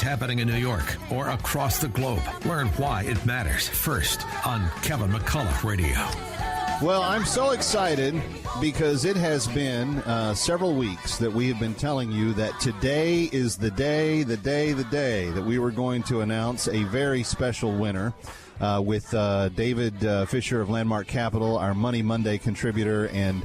happening in New York or across the globe. Learn why it matters first on Kevin McCullough Radio. Well, I'm so excited because it has been several weeks that we have been telling you that today is the day that we were going to announce a very special winner with David Fischer of Landmark Capital, our Money Monday contributor. And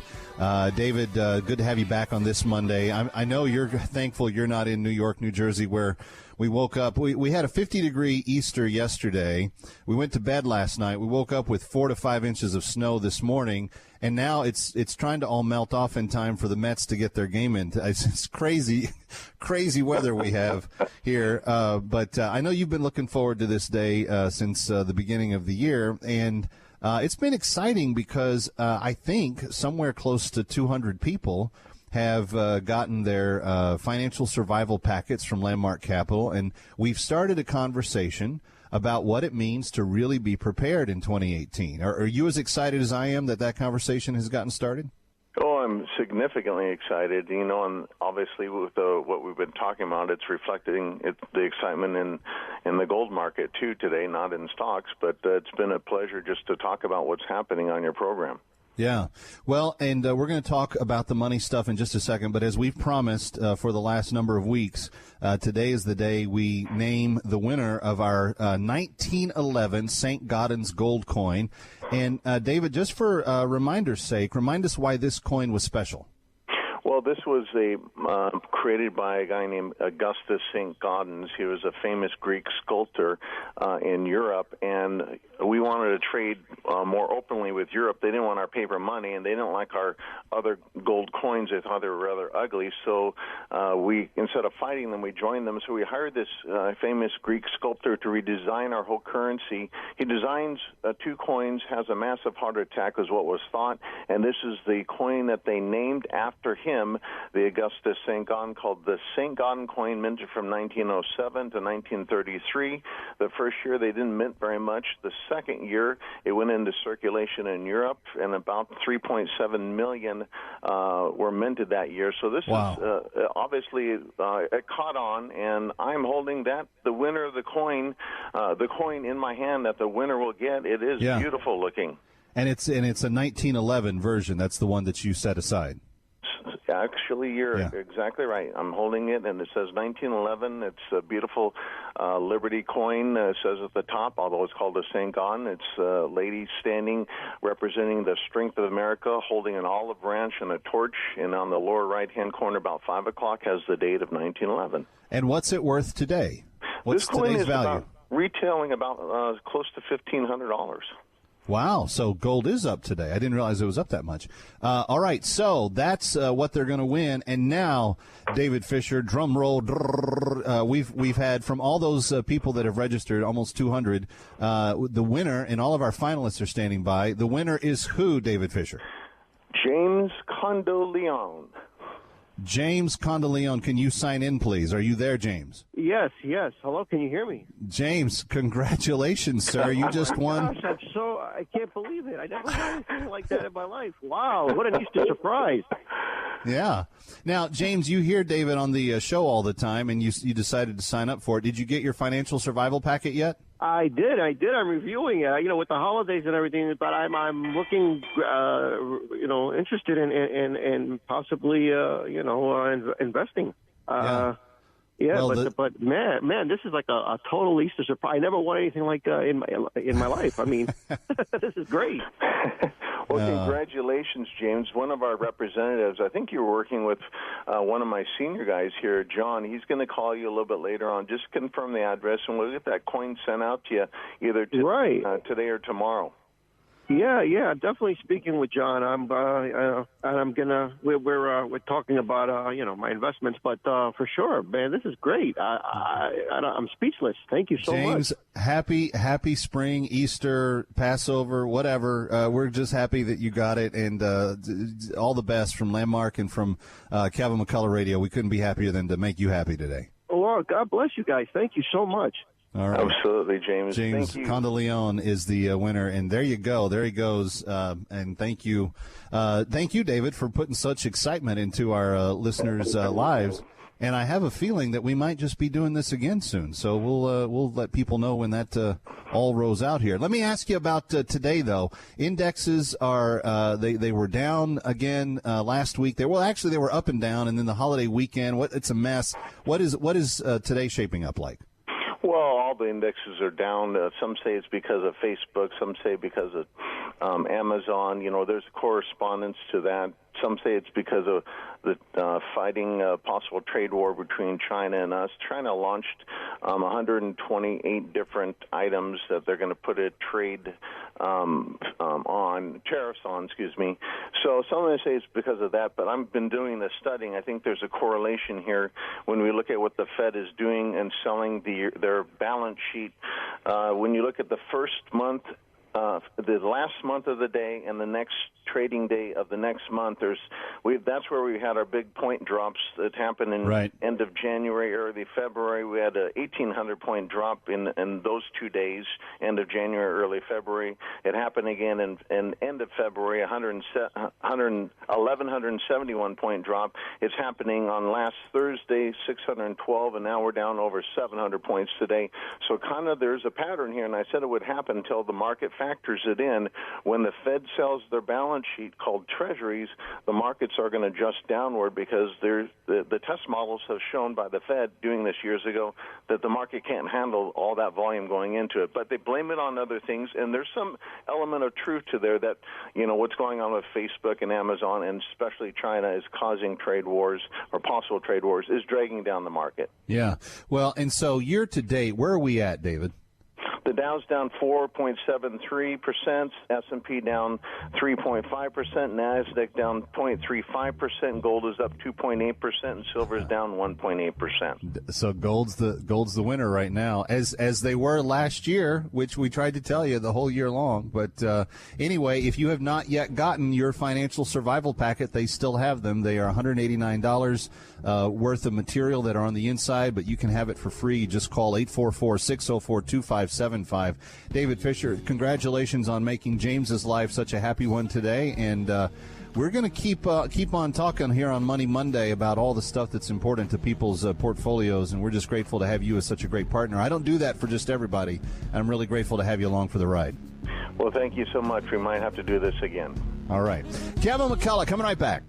David, good to have you back on this Monday. I know you're thankful you're not in New York, New Jersey, where we woke up. We had a 50-degree Easter yesterday. We went to bed last night. We woke up with 4 to 5 inches of snow this morning, and now it's trying to all melt off in time for the Mets to get their game in. It's crazy weather we have here. But I know you've been looking forward to this day since the beginning of the year, and it's been exciting because I think somewhere close to 200 people have gotten their financial survival packets from Landmark Capital, and we've started a conversation about what it means to really be prepared in 2018. Are you as excited as I am that conversation has gotten started? Oh, I'm significantly excited. You know, and obviously with what we've been talking about, it's reflecting the excitement in the gold market, too, today, not in stocks. But it's been a pleasure just to talk about what's happening on your program. Yeah. Well, and we're going to talk about the money stuff in just a second. But as we've promised for the last number of weeks, today is the day we name the winner of our 1911 Saint Gaudens Gold Coin. And, David, just for reminder's sake, remind us why this coin was special. Well, this was created by a guy named Augustus Saint Gaudens. He was a famous Greek sculptor in Europe, and we wanted to trade more openly with Europe. They didn't want our paper money, and they didn't like our other gold coins. They thought they were rather ugly. So we, instead of fighting them, we joined them. So we hired this famous Greek sculptor to redesign our whole currency. He designs 2 coins, has a massive heart attack, is what was thought, and this is the coin that they named after him, the Augustus Saint Gaudens, called the Saint Gaudens coin, minted from 1907 to 1933. The first year they didn't mint very much. The second year it went into circulation in Europe, and about 3.7 million were minted that year. So this is obviously it caught on, and I'm holding that the winner of the coin in my hand that the winner will get. It is beautiful looking, and it's a 1911 version. That's the one that you set aside. Actually, you're exactly right. I'm holding it, and it says 1911. It's a beautiful Liberty coin. It says at the top, although it's called a Saint Gaudens, it's a lady standing representing the strength of America, holding an olive branch and a torch, and on the lower right-hand corner, about 5 o'clock, has the date of 1911. And what's it worth today? What's this coin today's is value? Retailing about close to $1,500. Wow, so gold is up today. I didn't realize it was up that much. All right, so that's what they're going to win. And now, David Fischer, drum roll. We've had from all those people that have registered, almost 200, the winner, and all of our finalists are standing by. The winner is who, David Fischer? James Condolion. James Condolion, can you sign in, please? Are you there, James? Yes. Hello, can you hear me? James, congratulations, sir. You just won. Gosh, I can't believe it. I never had anything like that in my life. Wow, what an Easter surprise. Yeah. Now, James, you hear David on the show all the time, and you decided to sign up for it. Did you get your financial survival packet yet? I did. I'm reviewing it. With the holidays and everything, but I'm looking, interested in possibly, investing. But man, this is like a total Easter surprise. I never won anything like in my life. I mean, this is great. Well, congratulations, James. One of our representatives, I think you were working with one of my senior guys here, John. He's going to call you a little bit later on. Just confirm the address, and we'll get that coin sent out to you either today or tomorrow. Yeah, definitely speaking with John. We're talking about my investments, but for sure, man, this is great. I'm speechless. Thank you so much. James, happy spring, Easter, Passover, whatever. We're just happy that you got it, and all the best from Landmark and from Kevin McCullough Radio. We couldn't be happier than to make you happy today. Well, God bless you guys. Thank you so much. All right. Absolutely, James. James Thank you. Condeleone is the winner, and there you go. There he goes. And thank you, David, for putting such excitement into our listeners' lives. And I have a feeling that we might just be doing this again soon. So we'll let people know when that all rolls out here. Let me ask you about today, though. Indexes are they were down again last week. They were up and down, and then the holiday weekend. It's a mess. What is today shaping up like? Well, all the indexes are down. Some say it's because of Facebook. Some say because of Amazon. There's a correspondence to that. Some say it's because of the fighting a possible trade war between China and us. China launched 128 different items that they're going to put a tariffs on, excuse me. So some of them say it's because of that, but I've been doing the studying. I think there's a correlation here when we look at what the Fed is doing and selling their balance sheet. When you look at the first month, the last month of the day and the next trading day of the next month, that's where we had our big point drops that happened in end of January, early February. We had a 1,800 point drop in those 2 days, end of January, early February. It happened again in end of February, 1,171 point drop. It's happening on last Thursday, 612, and now we're down over 700 points today. So kind of there's a pattern here, and I said it would happen until the market factors it in. When the Fed sells their balance sheet called treasuries, the markets are going to adjust downward because the test models have shown by the Fed doing this years ago that the market can't handle all that volume going into it. But they blame it on other things, and there's some element of truth to there that, what's going on with Facebook and Amazon, and especially China, is causing trade wars or possible trade wars, is dragging down the market. Yeah. Well, and so year to date, where are we at, David? The Dow's down 4.73%, S&P down 3.5%, NASDAQ down 0.35%, gold is up 2.8%, and silver is down 1.8%. So gold's the winner right now, as they were last year, which we tried to tell you the whole year long. But anyway, if you have not yet gotten your financial survival packet, they still have them. They are $189 worth of material that are on the inside, but you can have it for free. Just call 844-604-2575. David Fischer, congratulations on making James's life such a happy one today, and we're going to keep on talking here on Money Monday about all the stuff that's important to people's portfolios, and we're just grateful to have you as such a great partner. I don't do that for just everybody. I'm really grateful to have you along for the ride. Well, thank you so much. We might have to do this again. All right. Kevin McCullough coming right back.